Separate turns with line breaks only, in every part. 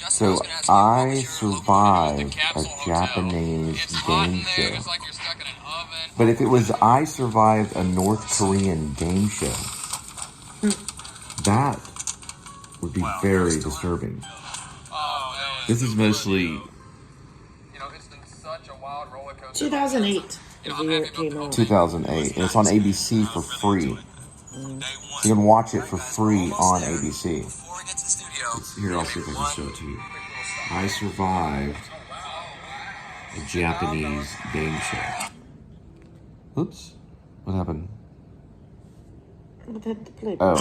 So I survived a Japanese game show. But if it was I survived a North Korean game show, that would be very disturbing. This is mostly
2008.
2008, and it's on ABC for free. You can watch it for free on ABC. Here, I'll see if I can show it to you. I survived a Japanese game show. Oops, what happened? Oh,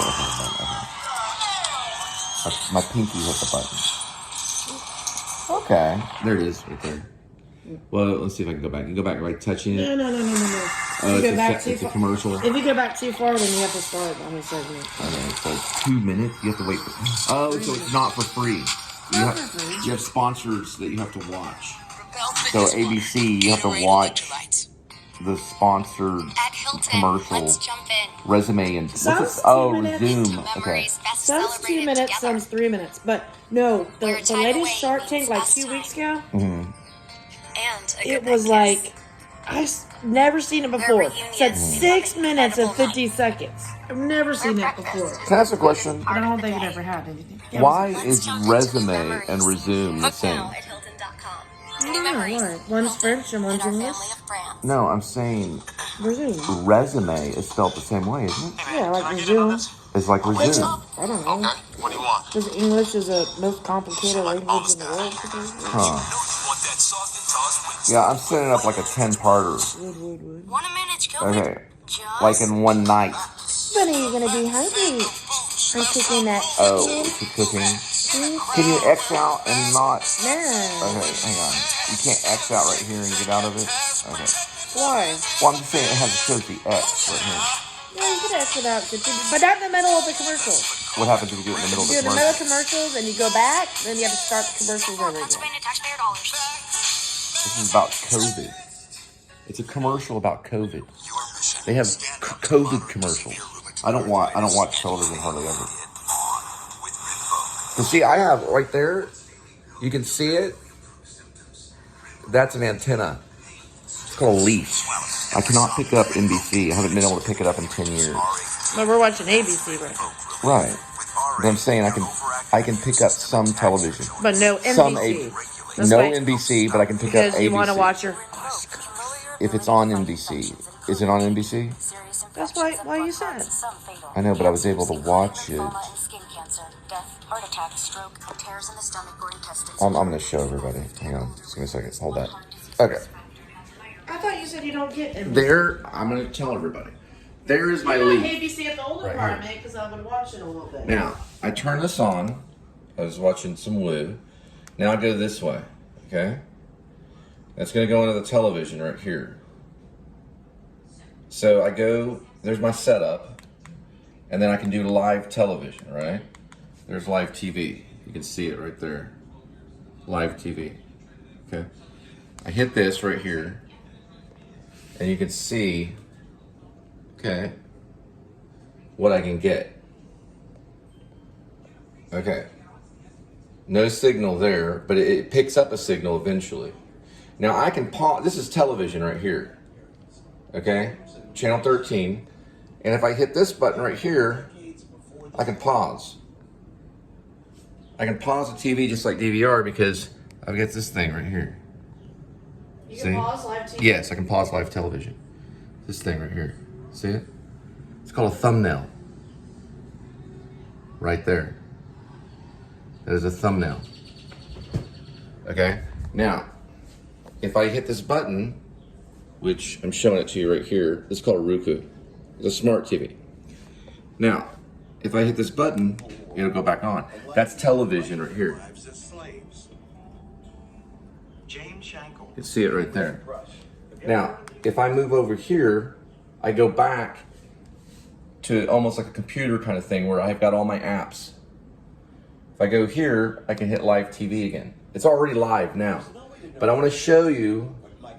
okay. My pinky hit the button. Okay, there it is, right there. Well, let's see if I can go back. You can go back by touching it.
No.
Oh, it's a commercial.
If you go back too far, then you have to start on a segment.
Okay, so 2 minutes. You have to wait for. Oh, so it's not for free. You have sponsors that you have to watch. So ABC, you have to watch the sponsored commercial. Resume and resume. Okay.
Sounds 2 minutes, sounds 3 minutes, but no, the latest Shark Tank like 2 weeks ago.
Mm-hmm.
It was like I've never seen it before. It said 6 minutes and 50 seconds. I've never seen it before.
Can I ask a question?
I don't think it ever had anything.
Why is resume and resume the same?
I don't know why. One's French and one's English.
No, I'm saying
Resume.
resume is spelled the same way, isn't it?
Yeah, like resume.
It's like resume.
I don't know.
What do you want?
Because English is the most complicated language in the world.
Huh. Yeah, I'm setting up like a 10-parter. Okay. Like in one night.
When are you going to be hungry? I'm cooking that chicken.
Oh, she's cooking. Can you X out and not?
No.
Okay, hang on. You can't X out right here and get out of it? Okay.
Why?
Well, I'm just saying it shows the X right here.
Yeah, you can X it out. But not in the middle of the commercial.
What happens if you do it in the middle of the
commercial? You do it in the middle of commercials and you go back, then you have to start the commercials over again.
This is about COVID. It's a commercial about COVID. They have COVID commercials. I don't watch television hardly ever. So see, I have right there. You can see it. That's an antenna. It's called a leaf. I cannot pick up NBC. I haven't been able to pick it up in 10 years.
But we're watching ABC right now.
Right. But I'm saying I can pick up some television.
But no NBC.
NBC, but I can pick up ABC.
Because you want to watch your...
If it's on NBC. Is it on NBC?
That's why you said.
I know, but I was able to watch it. I'm going to show everybody. Hang on. Just give me a second. Hold that. Okay.
I thought you said you don't get NBC.
There, I'm going to tell everybody. There is my leaf.
ABC at the old apartment because I would watch it a little bit.
Now, I turn this on. I was watching some Woo. Now I go this way. Okay? That's going to go into the television right here. So I go, there's my setup, and then I can do live television, right? There's live TV. You can see it right there. Live TV. Okay? I hit this right here, and you can see, okay, what I can get. Okay. No signal there, but it picks up a signal eventually. Now I can pause, this is television right here. Okay? Channel 13. And if I hit this button right here, I can pause. I can pause the TV just like DVR because I've got this thing right here.
You can pause live TV?
Yes, I can pause live television. This thing right here. See it? It's called a thumbnail. Right there. That is a thumbnail. Okay? Now, if I hit this button, which I'm showing it to you right here, this is called a Roku. It's a smart TV. Now, if I hit this button, it'll go back on. That's television right here. You can see it right there. Now, if I move over here, I go back to almost like a computer kind of thing where I've got all my apps. If I go here, I can hit live TV again. It's already live now. But I want to show you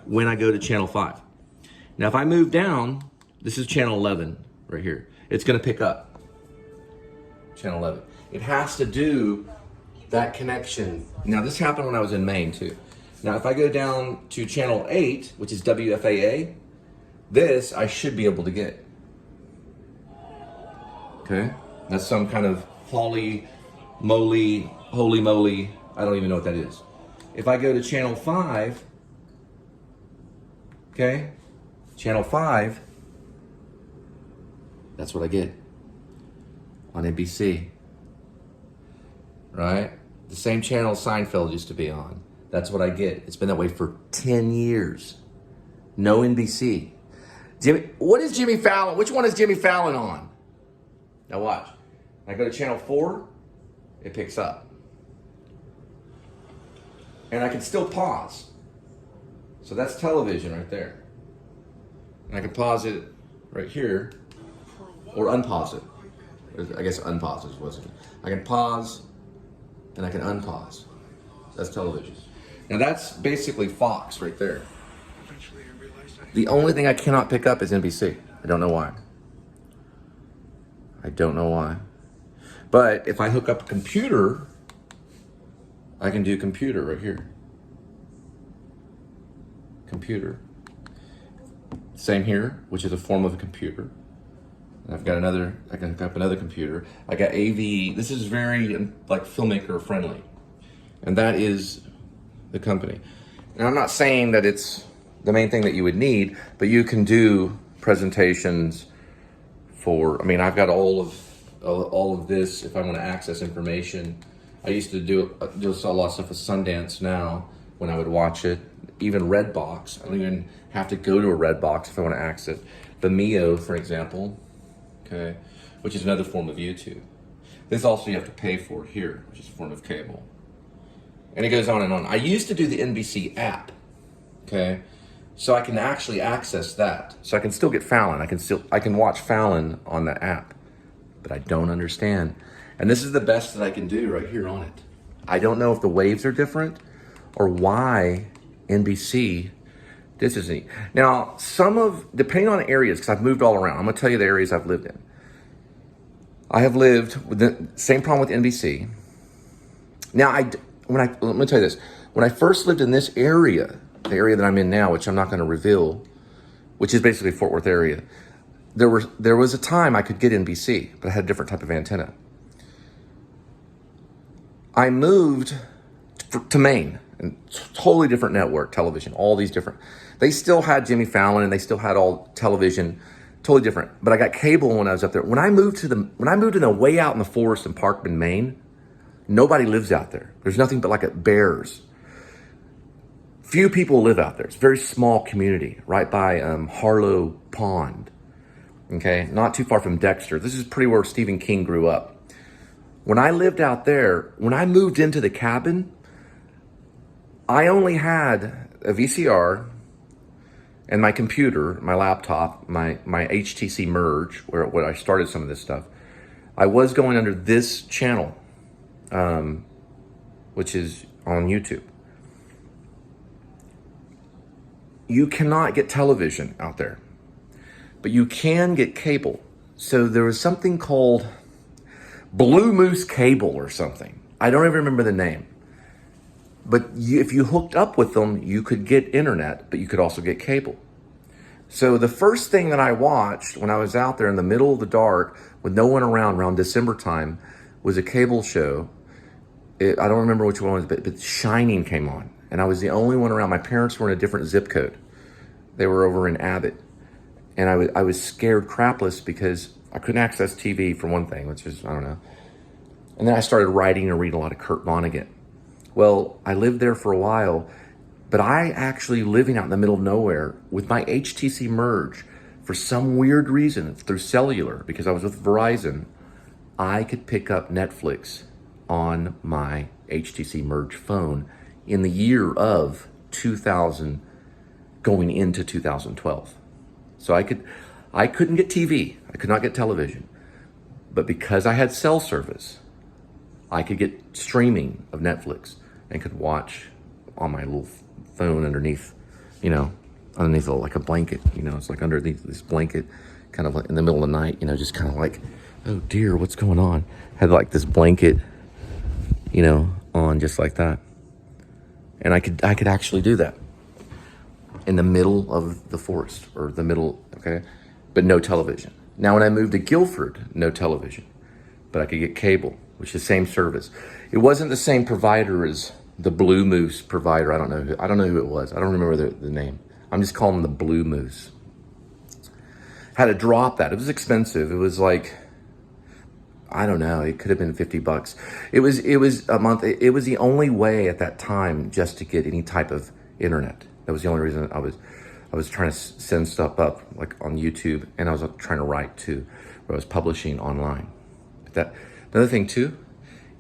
when I go to channel 5. Now, if I move down, this is channel 11 right here. It's going to pick up channel 11. It has to do that connection. Now this happened when I was in Maine too. Now if I go down to channel 8, which is WFAA, this I should be able to get. Okay, that's some kind of holy moly, I don't even know what that is. If I go to channel 5, okay, channel 5, that's what I get on NBC, right? The same channel Seinfeld used to be on. That's what I get. It's been that way for 10 years. No NBC. What is Jimmy Fallon? Which one is Jimmy Fallon on? Now watch. I go to channel 4, it picks up. And I can still pause. So that's television right there. And I can pause it right here, or unpause it. I guess unpause is wasn't it? I can pause, and I can unpause. That's television. Now that's basically Fox right there. The only thing I cannot pick up is NBC. I don't know why. I don't know why. But if I hook up a computer, I can do computer right here. Computer. Same here, which is a form of a computer. I've got another, I can hook up another computer. I got AV, this is very like filmmaker friendly. And that is the company. And I'm not saying that it's the main thing that you would need, but you can do presentations for, I mean, I've got all of this if I want to access information. I used to do a lot of stuff with Sundance now when I would watch it. Even Redbox, I don't even have to go to a Redbox if I want to access Vimeo, for example, okay, which is another form of YouTube. This also you have to pay for here, which is a form of cable. And it goes on and on. I used to do the NBC app, okay, so I can actually access that. So I can still get Fallon. I can watch Fallon on the app, but I don't understand. And this is the best that I can do right here on it. I don't know if the waves are different or why NBC, this is neat. Now, depending on areas, because I've moved all around, I'm gonna tell you the areas I've lived in. I have lived with the same problem with NBC. Now, let me tell you this. When I first lived in this area, the area that I'm in now, which I'm not gonna reveal, which is basically Fort Worth area, there was a time I could get NBC, but I had a different type of antenna. I moved to Maine, and totally different network, television, all these different. They still had Jimmy Fallon and they still had all television, totally different. But I got cable when I was up there. When I moved in the way out in the forest in Parkman, Maine, nobody lives out there. There's nothing but like bears. Few people live out there. It's a very small community, right by Harlow Pond. Okay, not too far from Dexter. This is pretty where Stephen King grew up. When I lived out there, when I moved into the cabin, I only had a VCR and my computer, my laptop, my HTC Merge, where I started some of this stuff. I was going under this channel, which is on YouTube. You cannot get television out there, but you can get cable. So there was something called Blue Moose Cable or something. I don't even remember the name. But if you hooked up with them, you could get internet, but you could also get cable. So the first thing that I watched when I was out there in the middle of the dark with no one around December time, was a cable show. I don't remember which one it was, but Shining came on. And I was the only one around. My parents were in a different zip code. They were over in Abbott. And I was scared crapless because I couldn't access TV for one thing, which is, I don't know. And then I started writing and reading a lot of Kurt Vonnegut. Well, I lived there for a while, but I actually living out in the middle of nowhere with my HTC Merge, for some weird reason, through cellular, because I was with Verizon, I could pick up Netflix on my HTC Merge phone in the year of 2000, going into 2012. So I couldn't get TV. I could not get television. But because I had cell service, I could get streaming of Netflix and could watch on my little phone underneath, underneath like a blanket, it's like underneath this blanket, kind of like in the middle of the night, just kind of like, oh dear, what's going on? Had like this blanket, on just like that. And I could actually do that in the middle of the forest, or the middle, okay? But no television. Now, when I moved to Guilford, no television, but I could get cable, which is the same service. It wasn't the same provider as the Blue Moose provider. I don't know who it was. I don't remember the name. I'm just calling them the Blue Moose. Had to drop that. It was expensive. It was like, I don't know, it could have been $50. It was a month. It was the only way at that time just to get any type of internet. That was the only reason I was trying to send stuff up, like on YouTube, and I was trying to write too, where I was publishing online. But another thing too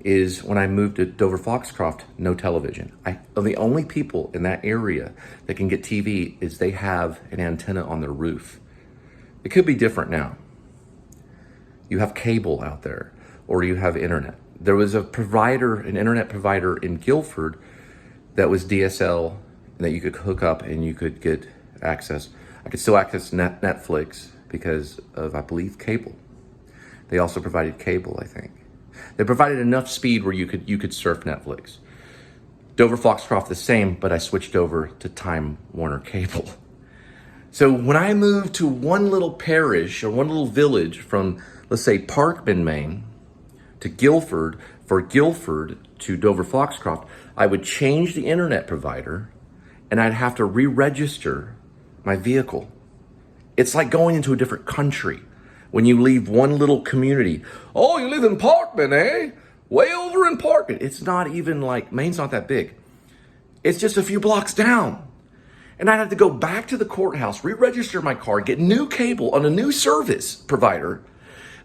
is when I moved to Dover Foxcroft, no television. The only people in that area that can get TV is they have an antenna on their roof. It could be different now. You have cable out there, or you have internet. There was an internet provider in Guilford that was DSL, that you could hook up and you could get access. I could still access Netflix because of, I believe, cable. They also provided cable, I think. They provided enough speed where you could surf Netflix. Dover Foxcroft the same, but I switched over to Time Warner Cable. So when I moved to one little parish or one little village from, let's say, Parkman, Maine, to Guilford, for Guilford to Dover Foxcroft, I would change the internet provider and I'd have to re-register my vehicle. It's like going into a different country when you leave one little community. Oh, you live in Parkman, eh? Way over in Parkman. It's not even like, Maine's not that big. It's just a few blocks down. And I'd have to go back to the courthouse, re-register my car, get new cable on a new service provider.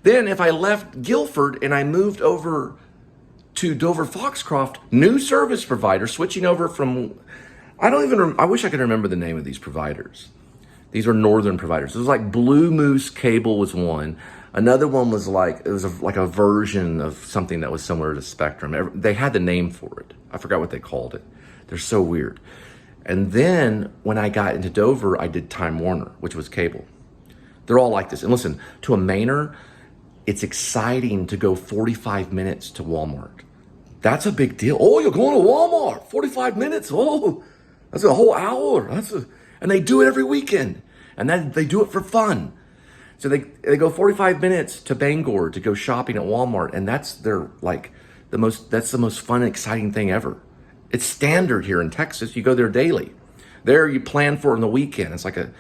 Then if I left Guilford and I moved over to Dover Foxcroft, new service provider, switching over from, I wish I could remember the name of these providers. These are northern providers. It was like Blue Moose Cable was one. Another one was like, it was like a version of something that was similar to Spectrum. They had the name for it. I forgot what they called it. They're so weird. And then when I got into Dover, I did Time Warner, which was cable. They're all like this. And listen, to a Mainer, it's exciting to go 45 minutes to Walmart. That's a big deal. Oh, you're going to Walmart, 45 minutes. Oh, that's a whole hour. And they do it every weekend. And then they do it for fun. So they go 45 minutes to Bangor to go shopping at Walmart. And that's the most fun and exciting thing ever. It's standard here in Texas. You go there daily. There you plan for it on the weekend. It's like a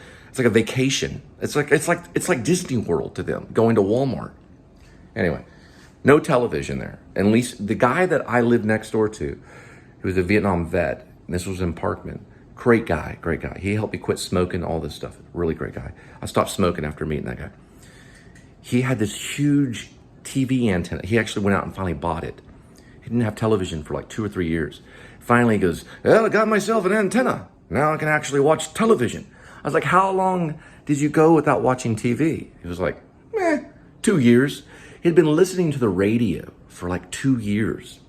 vacation. It's like Disney World to them, going to Walmart. Anyway, no television there. At least the guy that I lived next door to, who was a Vietnam vet, and this was in Parkman, great guy. He helped me quit smoking, all this stuff. Really great guy. I stopped smoking after meeting that guy. He had this huge TV antenna. He actually went out and finally bought it. He didn't have television for like 2 or 3 years. Finally he goes, well, I got myself an antenna. Now I can actually watch television. I was like, how long did you go without watching TV? He was like, 2 years. He'd been listening to the radio for like 2 years.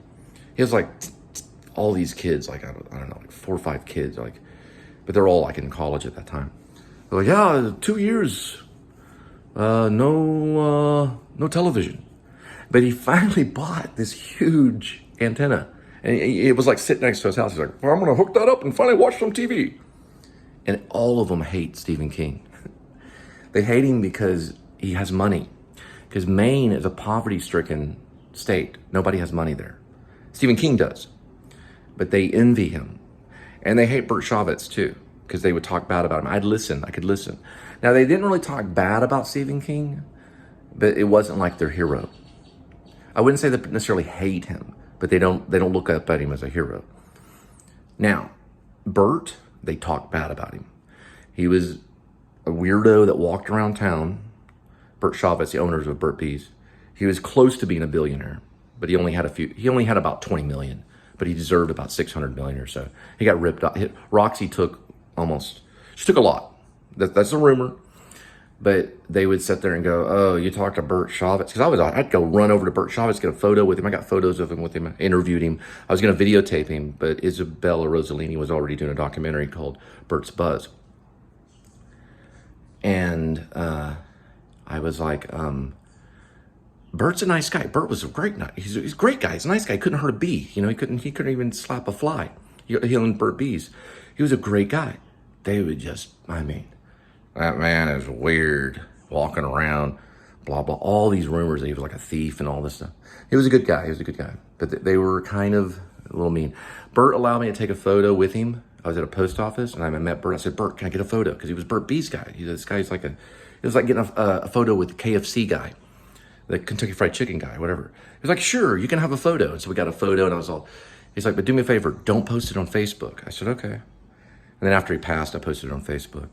He has like all these kids, like, I don't know, like 4 or 5 kids, like, but they're all like in college at that time. They're like, yeah, 2 years, no television. But he finally bought this huge antenna. And it was like sitting next to his house. He's like, well, I'm going to hook that up and finally watch some TV. And all of them hate Stephen King. They hate him because he has money. Because Maine is a poverty-stricken state. Nobody has money there. Stephen King does. But they envy him. And they hate Bert Shavitz too, because they would talk bad about him. I could listen. Now, they didn't really talk bad about Stephen King, but it wasn't like their hero. I wouldn't say they necessarily hate him, but they don't look up at him as a hero. Now, Bert, they talk bad about him. He was a weirdo that walked around town. Bert Shavitz, the owners of Burt Bees. He was close to being a billionaire, but he only had about 20 million, but he deserved about 600 million or so. He got ripped off. Roxy took she took a lot. That's a rumor. But they would sit there and go, oh, you talked to Bert Shavitz? Because I'd go run over to Bert Shavitz, get a photo with him. I got photos of him with him. I interviewed him. I was going to videotape him, but Isabella Rossellini was already doing a documentary called Bert's Buzz. And I was like, Bert's a nice guy. Bert was a great guy. He's a great guy. He's a nice guy. He couldn't hurt a bee. You know, he couldn't even slap a fly. He and Bert bees. He was a great guy. They would just, I mean, that man is weird, walking around, blah, blah, all these rumors that he was like a thief and all this stuff. He was a good guy. He was a good guy. But they were kind of a little mean. Bert allowed me to take a photo with him. I was at a post office and I met Bert. I said, Bert, can I get a photo? Because he was Bert B's guy. This guy's like it was like getting a photo with the KFC guy, the Kentucky Fried Chicken guy, whatever. He was like, sure, you can have a photo. And so we got a photo and I was all, he's like, but do me a favor, don't post it on Facebook. I said, okay. And then after he passed, I posted it on Facebook.